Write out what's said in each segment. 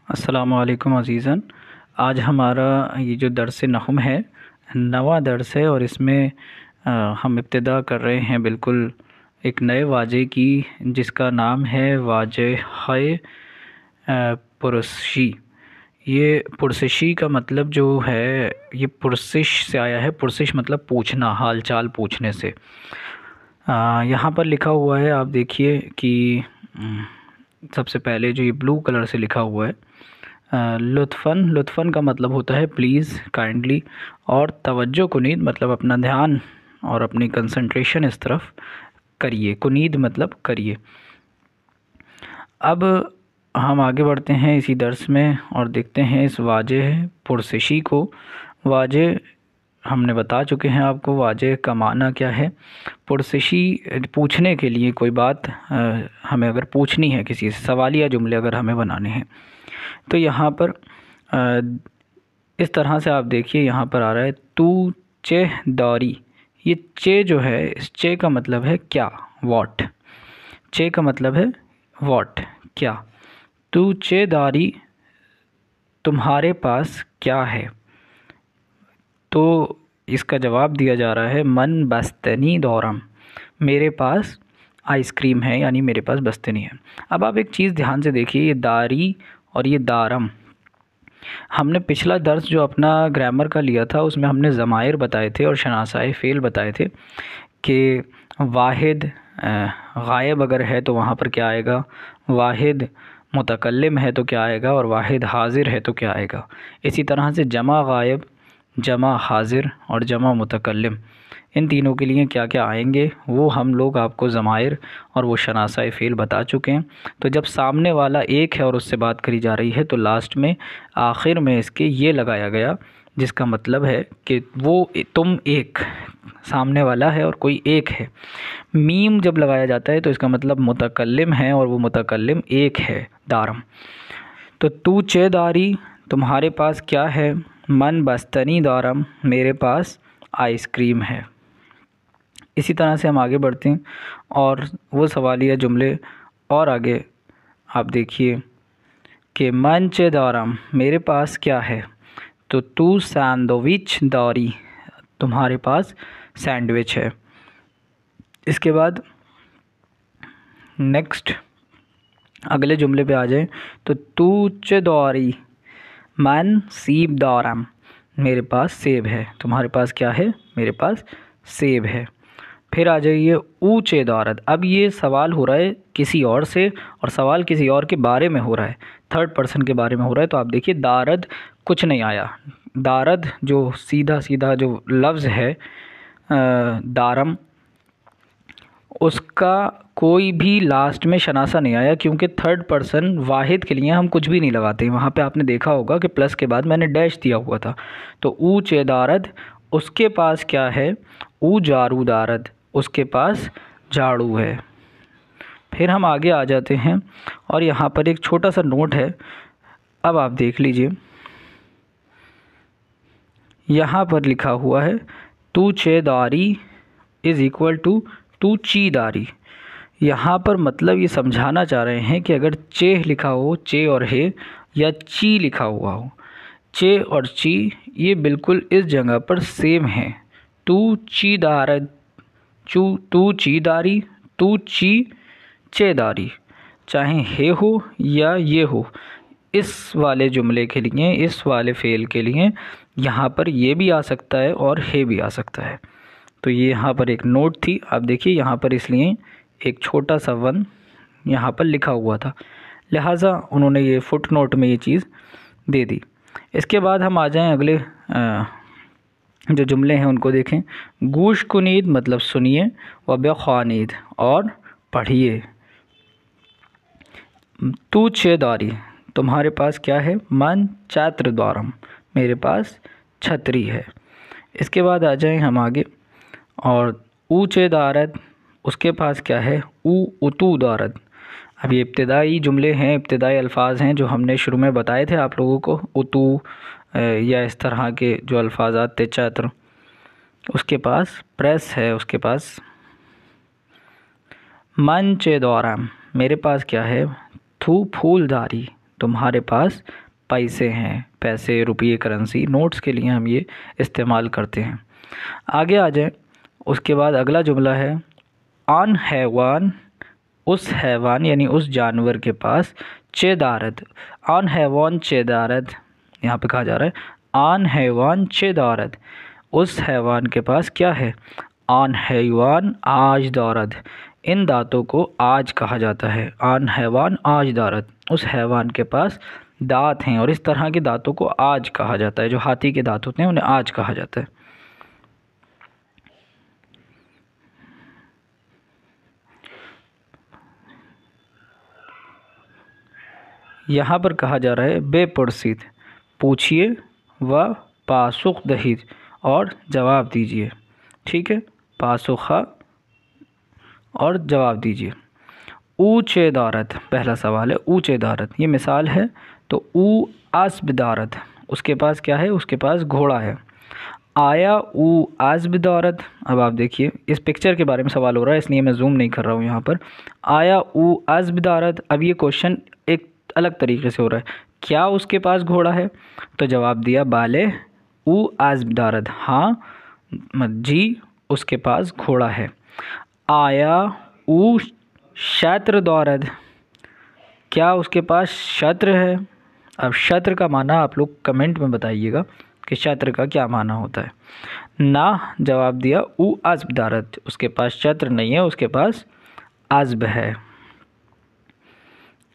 अस्सलामु अलैकुम अज़ीज़न। आज हमारा ये जो दर्स नहम है, नवा दर्स है और इसमें हम इब्तिदा कर रहे हैं बिल्कुल एक नए वाजे की, जिसका नाम है वाजे है पुरसी। ये पुरसिशी का मतलब जो है, ये पुरसिश से आया है। पुरसिश मतलब पूछना, हाल चाल पूछने से। यहाँ पर लिखा हुआ है, आप देखिए कि सबसे पहले जो ये ब्लू कलर से लिखा हुआ है, लुत्फ़न। लुत्फ़न का मतलब होता है प्लीज़, काइंडली। और तवज्जो कुनीद मतलब अपना ध्यान और अपनी कंसंट्रेशन इस तरफ करिए। कुनीद मतलब करिए। अब हम आगे बढ़ते हैं इसी दर्स में और देखते हैं इस वाजे पुरसिशी को। वाजे हमने बता चुके हैं आपको, वाजे का माना क्या है। पुरसिशी पूछने के लिए कोई बात हमें अगर पूछनी है, किसी से सवालिया जुमले अगर हमें बनाने हैं, तो यहाँ पर इस तरह से आप देखिए, यहाँ पर आ रहा है तू चे दौरी। ये चे जो है, इस चे का मतलब है क्या, वॉट। चे का मतलब है वॉट, क्या। तू चे दारी, तुम्हारे पास क्या है। तो इसका जवाब दिया जा रहा है मन बस्तनी दौरम, मेरे पास आइसक्रीम है, यानी मेरे पास बस्तनी है। अब आप एक चीज़ ध्यान से देखिए, ये दारी और ये दारम, हमने पिछला दर्स जो अपना ग्रामर का लिया था उसमें हमने ज़मायर बताए थे और शनासाए फ़ेल बताए थे कि वाहिद गायब अगर है तो वहाँ पर क्या आएगा, वाहिद मुतकल्लिम है तो क्या आएगा, और वाहिद हाजिर है तो क्या आएगा। इसी तरह से जमा गायब, जमा हाजिर और जमा मुतकल्लिम, इन तीनों के लिए क्या क्या आएंगे वो हम लोग आपको ज़मायर और वो शनासाए फ़ेल बता चुके हैं। तो जब सामने वाला एक है और उससे बात करी जा रही है, तो लास्ट में आखिर में इसके ये लगाया गया, जिसका मतलब है कि वो तुम एक, सामने वाला है और कोई एक है। मीम जब लगाया जाता है तो इसका मतलब मुतकल्लिम है और वो मुतकल्लिम एक है, दारम। तो तू चेदारी, तुम्हारे पास क्या है। मन बस्तनी दारम, मेरे पास आइसक्रीम है। इसी तरह से हम आगे बढ़ते हैं और वो सवालिया जुमले और आगे आप देखिए कि मन चे दारम, मेरे पास क्या है। तो तू सैंडविच दारी, तुम्हारे पास सैंडविच है। इसके बाद नेक्स्ट अगले जुमले पे आ जाए, तो तू चे दौरी, मन सीब दारम, मेरे पास सेब है। तुम्हारे पास क्या है, मेरे पास सेब है। फिर आ जाइए ऊँचे दारद। अब ये सवाल हो रहा है किसी और से और सवाल किसी और के बारे में हो रहा है, थर्ड पर्सन के बारे में हो रहा है। तो आप देखिए दारद कुछ नहीं आया। दारद जो सीधा सीधा जो लफ्ज़ है दारम, उसका कोई भी लास्ट में शनासा नहीं आया, क्योंकि थर्ड पर्सन वाहिद के लिए हम कुछ भी नहीं लगाते। वहाँ पे आपने देखा होगा कि प्लस के बाद मैंने डैश दिया हुआ था। तो ऊँचे दारद, उसके पास क्या है, ऊ जारू दारद, उसके पास झाड़ू है। फिर हम आगे आ जाते हैं और यहाँ पर एक छोटा सा नोट है। अब आप देख लीजिए, यहाँ पर लिखा हुआ है तू चेदारी इज़ इक्वल टू तू चीदारी। यहाँ पर मतलब ये समझाना चाह रहे हैं कि अगर चे लिखा हो, चे और हे, या ची लिखा हुआ हो, चे और ची ये बिल्कुल इस जगह पर सेम है। तू चीदार, तू चीदारी, तू ची चेदारी, चाहे हे हो या ये हो, इस वाले जुमले के लिए, इस वाले फ़ेल के लिए यहाँ पर ये भी आ सकता है और हे भी आ सकता है। तो ये यहाँ पर एक नोट थी, आप देखिए यहाँ पर इसलिए एक छोटा सा वन यहाँ पर लिखा हुआ था, लिहाजा उन्होंने ये फुट नोट में ये चीज़ दे दी। इसके बाद हम आ जाएं अगले जो जुमले हैं उनको देखें। गूश कुनीद मतलब सुनिए, व बेख्वानीद और पढ़िए। तू चेदारी, तुम्हारे पास क्या है। मन छात्र द्वारम, मेरे पास छतरी है। इसके बाद आ जाएं हम आगे और ऊँचे दारद, उसके पास क्या है, ऊ उतू दारद। अब ये इब्तिदाई जुमले हैं, इब्तिदाई अल्फाज हैं जो हमने शुरू में बताए थे आप लोगों को। उतू या इस तरह के जो अल्फाजात थे, छात्र, उसके पास प्रेस है, उसके पास। मन चे दौराम, मेरे पास क्या है, थू फूलदारी, तुम्हारे पास पैसे हैं। पैसे, रुपये, करेंसी, नोट्स के लिए हम ये इस्तेमाल करते हैं। आगे आ जाए, उसके बाद अगला जुमला है आन हैवान, उस हैवान यानी उस जानवर के पास चे दारद। आन हैवान चे दारद, यहाँ पे कहा जा रहा है आन हैवान चे दारद, उस हैवान के पास क्या है। आन हैवान आज दारद, इन दांतों को आज कहा जाता है। आन हैवान आज दारद, उस हैवान के पास दांत हैं और इस तरह के दांतों को आज कहा जाता है। जो हाथी के दांत होते हैं उन्हें आज कहा जाता है। यहाँ पर कहा जा रहा है बेपुरसीद, पूछिए व पासुख दहीद, और जवाब दीजिए। ठीक है, पासुखा और जवाब दीजिए। ऊँचे दारत, पहला सवाल है ऊँचे दारत, ये मिसाल है। तो ऊ आस्ब दारत, उसके पास क्या है, उसके पास घोड़ा है। आया ऊ आस्ब दारत, अब आप देखिए इस पिक्चर के बारे में सवाल हो रहा है इसलिए मैं जूम नहीं कर रहा हूँ यहाँ पर। आया ऊ आस्ब दारत, अब ये क्वेश्चन एक अलग तरीके से हो रहा है, क्या उसके पास घोड़ा है। तो जवाब दिया बाले ऊ आस्ब दारत, हाँ जी उसके पास घोड़ा है। आया ऊ शत्र दौरद, क्या उसके पास शत्र है। अब शत्र का माना आप लोग कमेंट में बताइएगा कि शत्र का क्या माना होता है। ना, जवाब दिया ऊ आज़्ब दारद, उसके पास शत्र नहीं है, उसके पास आज़्ब है।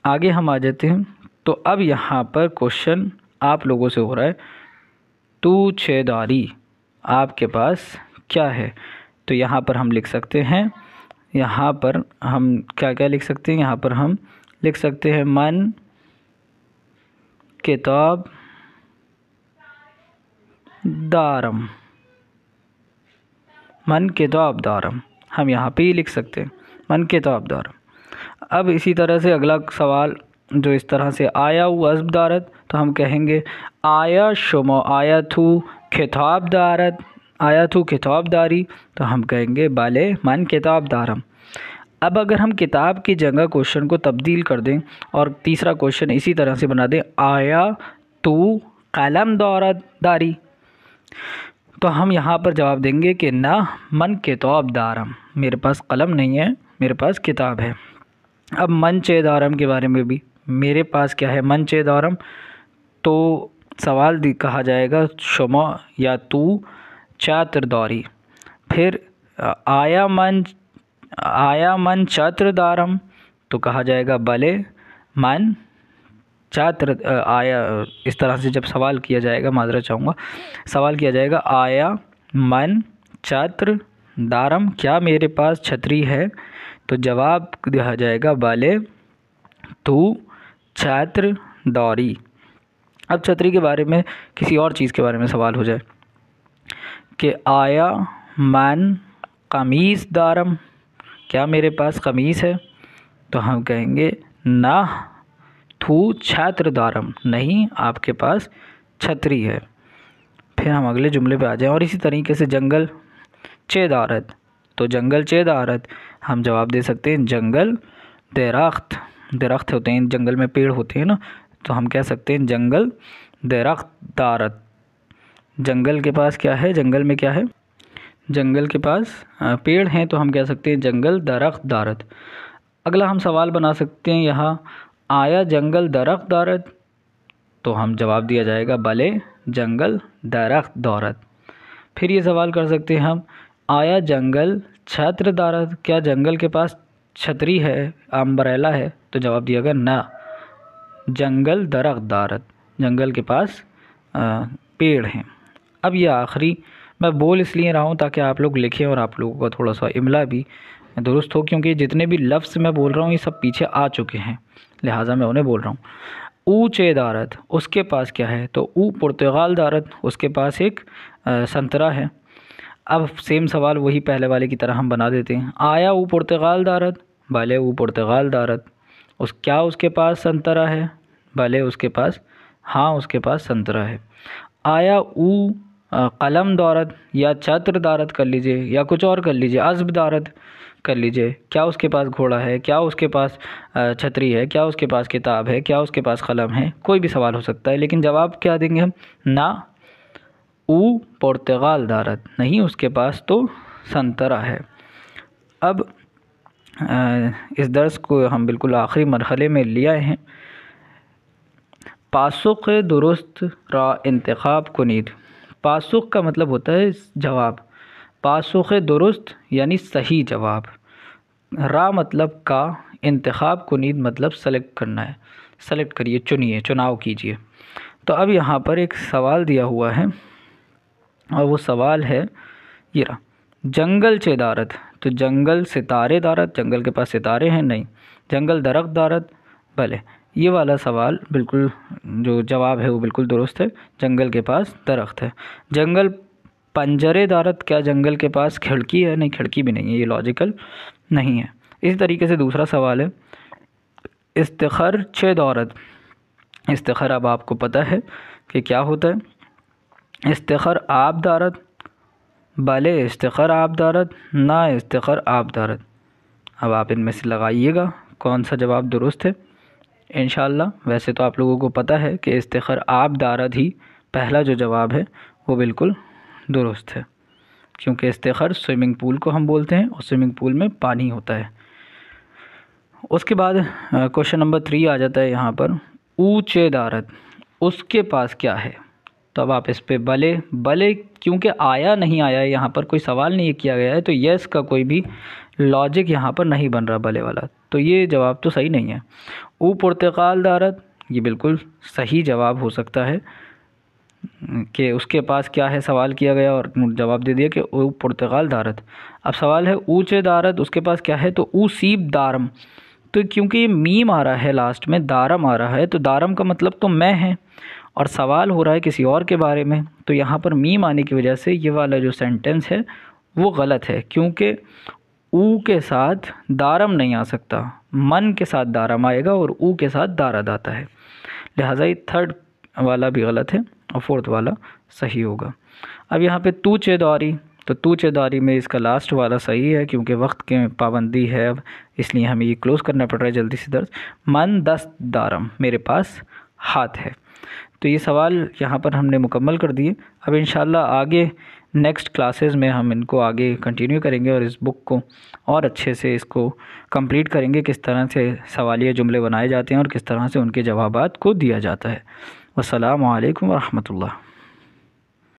आगे हम आ जाते हैं। तो अब यहाँ पर क्वेश्चन आप लोगों से हो रहा है तू छेदारी, आपके पास क्या है। तो यहाँ पर हम लिख सकते हैं, यहाँ पर हम क्या क्या लिख सकते हैं, यहाँ पर हम लिख सकते हैं मन किताब दारम, मन किताब दारम, हम यहाँ पे ही लिख सकते हैं मन किताब दारम। अब इसी तरह से अगला सवाल जो इस तरह से आया हुआ अज़्ब दारत, तो हम कहेंगे आया शुमा आया थू खिताब दारत, आया थू किताब दारी, तो हम कहेंगे बाले मन किताब दारम। अब अगर हम किताब की जगह क्वेश्चन को तब्दील कर दें और तीसरा क्वेश्चन इसी तरह से बना दें आया तू कलम दारत दारी, तो हम यहाँ पर जवाब देंगे कि ना मन किताब दारम, मेरे पास कलम नहीं है, मेरे पास किताब है। अब मन चे दारम के बारे में भी, मेरे पास क्या है मन चे दारम, तो सवाल कहा जाएगा शुमा या तू चात्र दौरी। फिर आया मन चात्र दारम, तो कहा जाएगा बले मन छात्र आया। इस तरह से जब सवाल किया जाएगा, माजरा चाहूँगा, सवाल किया जाएगा आया मन छात्र दारम, क्या मेरे पास छतरी है, तो जवाब दिया जाएगा बाले तू छात्र दौरी। अब छतरी के बारे में किसी और चीज़ के बारे में सवाल हो जाए कि आया मन कमीज़ दारम, क्या मेरे पास कमीज़ है, तो हम कहेंगे ना थू छात्र दारम, नहीं आपके पास छतरी है। फिर हम अगले जुमले पे आ जाएं और इसी तरीके से जंगल चे दारत, तो जंगल चे दारत, हम जवाब दे सकते हैं जंगल दरख्त, दरख्त होते हैं जंगल में, पेड़ होते हैं ना, तो हम कह सकते हैं जंगल दरख्त दारत। जंगल के पास क्या है, जंगल में क्या है, जंगल के पास पेड़ हैं, तो हम कह सकते हैं जंगल दरख्त दारत। अगला हम सवाल बना सकते हैं यहाँ आया जंगल दरख्त दारत, तो हम जवाब दिया जाएगा भले जंगल दरख्त दौरत। फिर ये सवाल कर सकते हैं हम आया जंगल छत्र दारत, क्या जंगल के पास छतरी है, अम्ब्रेला है, तो जवाब दिया गया ना जंगल दरख्त दारत, जंगल के पास पेड़ हैं। अब ये आखिरी मैं बोल इसलिए रहा हूँ ताकि आप लोग लिखें और आप लोगों का थोड़ा सा इमला भी दुरुस्त हो, क्योंकि जितने भी लफ्ज़ मैं बोल रहा हूँ ये सब पीछे आ चुके हैं, लिहाजा मैं उन्हें बोल रहा हूँ। ऊँचे दारत, उसके पास क्या है, तो ऊ पुर्तगाल दारत, उसके पास एक संतरा है। अब सेम सवाल वही पहले वाले की तरह हम बना देते हैं। आया ऊ पुर्तगाल दारत, भले ऊ पुर्तगाल दारत, क्या उसके पास संतरा है, भले उसके पास, हाँ उसके पास संतरा है। आया ऊ कलम दारत या छत्र दारत कर लीजिए या कुछ और कर लीजिए, अज़्ब दारत, कर लीजिए, क्या उसके पास घोड़ा है, क्या उसके पास छतरी है, क्या उसके पास किताब है, क्या उसके पास कलम है, कोई भी सवाल हो सकता है। लेकिन जवाब क्या देंगे हम? ना ऊ पुर्तगाल दारत, नहीं उसके पास तो संतरा है। अब इस दर्स को हम बिल्कुल आखिरी मरहले में ले आए हैं। पासुक दुरुस्त रा इंतखाब कुनीद। पासुक का मतलब होता है जवाब, पासुक दुरुस्त यानी सही जवाब, रा मतलब का, इंतखाब कुनीद मतलब सेलेक्ट करना है, सेलेक्ट करिए, चुनिए, चुनाव कीजिए। तो अब यहाँ पर एक सवाल दिया हुआ है और वो सवाल है ये रहा, जंगल चे दारत, तो जंगल सितारे दारत, जंगल के पास सितारे हैं नहीं, जंगल दरख्त दारत, भले ये वाला सवाल बिल्कुल जो जवाब है वो बिल्कुल दुरुस्त है, जंगल के पास दरख्त है। जंगल पंजरे दारत, क्या जंगल के पास खिड़की है? नहीं, खिड़की भी नहीं है, ये लॉजिकल नहीं है। इसी तरीके से दूसरा सवाल है, इस्तिखर छे दौरत, इस्तिखर अब आपको पता है कि क्या होता है। इस्तिखर आब दारत, भले इस्तिखर आब दारत, ना इस्तिखर आब दारत। अब आप इनमें से लगाइएगा कौन सा जवाब दुरुस्त है इंशाअल्लाह। वैसे तो आप लोगों को पता है कि इस्तिखर आब दारत ही पहला जो जवाब है वो बिल्कुल दुरुस्त है, क्योंकि इस्तिखर स्विमिंग पूल को हम बोलते हैं और स्विमिंग पूल में पानी होता है। उसके बाद क्वेश्चन नंबर 3 आ जाता है यहाँ पर, ऊंचे दारत, उसके पास क्या है? तो अब आप इस पे भले, भले क्योंकि आया नहीं आया है यहाँ पर, कोई सवाल नहीं किया गया है, तो यस का कोई भी लॉजिक यहाँ पर नहीं बन रहा भले वाला, तो ये जवाब तो सही नहीं है। ऊ पुर्तगाल दारत, ये बिल्कुल सही जवाब हो सकता है कि उसके पास क्या है, सवाल किया गया और जवाब दे दिया कि ऊ पुर्तगाल दारत। अब सवाल है ऊंचे दारत, उसके पास क्या है? तो ऊ सीब दारम, तो क्योंकि ये मीम आ रहा है लास्ट में, दारम आ रहा है, तो दारम का मतलब तो मैं है और सवाल हो रहा है किसी और के बारे में, तो यहाँ पर मीम आने की वजह से ये वाला जो सेंटेंस है वो गलत है, क्योंकि ऊ के साथ दारम नहीं आ सकता, मन के साथ दारम आएगा और ऊ के साथ दारद आता है, लिहाजा ये थर्ड वाला भी गलत है और फोर्थ वाला सही होगा। अब यहाँ पे तू चेदारी, तो तू चेदारी में इसका लास्ट वाला सही है, क्योंकि वक्त के पाबंदी है अब, इसलिए हमें ये क्लोज़ करना पड़ रहा है जल्दी से दर्ज। मन दस्त दारम, मेरे पास हाथ है। तो ये सवाल यहाँ पर हमने मुकम्मल कर दिए। अब इंशाल्लाह आगे नेक्स्ट क्लासेस में हम इनको आगे कंटिन्यू करेंगे और इस बुक को और अच्छे से इसको कंप्लीट करेंगे, किस तरह से सवालिया जुमले बनाए जाते हैं और किस तरह से उनके जवाबात को दिया जाता है। वस्सलामु अलैकुम व रहमतुल्लाह।